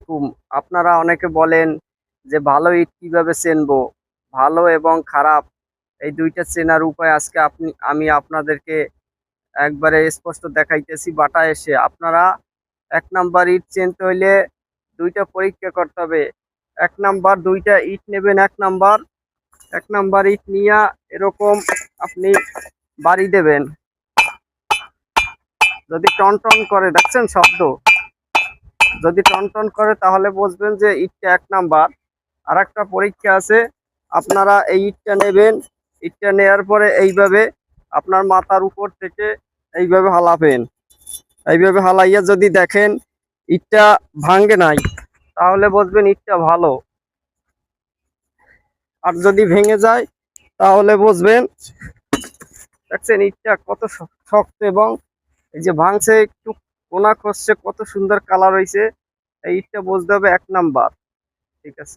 আলাইকুম। আপনারা অনেকে বলেন যে ভালো ইট কিভাবে চিনবো, ভালো এবং খারাপ এই দুইটা চেনার উপায় আজকে আমি আপনাদেরকে একবারে স্পষ্ট দেখাইতেছি বাটা এসে। আপনারা ১ নাম্বার ইট চিনতে হইলে দুইটা পরীক্ষা করতে হবে। ১ নাম্বার দুইটা ইট নেবেন। ১ নাম্বার ইট নিয়া এরকম আপনি বাড়ি দেবেন। যদি টন টন করে, দেখছেন শব্দ, যদি টন টন করে তাহলে বুঝবেন যে ইটটা ১ নাম্বার। আর একটা পরীক্ষা আছে, আপনারা এই ইটটা নেবেন। ইটটা নেওয়ার পরে এইভাবে আপনার মাথার উপর থেকে এইভাবে হালাবেন। এইভাবে হালাইয়া যদি দেখেন ইটটা ভাঙ্গে নাই, তাহলে বুঝবেন ইটটা ভালো। আর যদি ভেঙে যায় তাহলে বুঝবেন, দেখছেন ইটটা কত শক্ত, এবং এই যে ভাঙছে একটু কোনা খসছে, কত সুন্দর কালার হয়েছে। এই ইটটা বুঝতে হবে ১ নাম্বার। ঠিক আছে।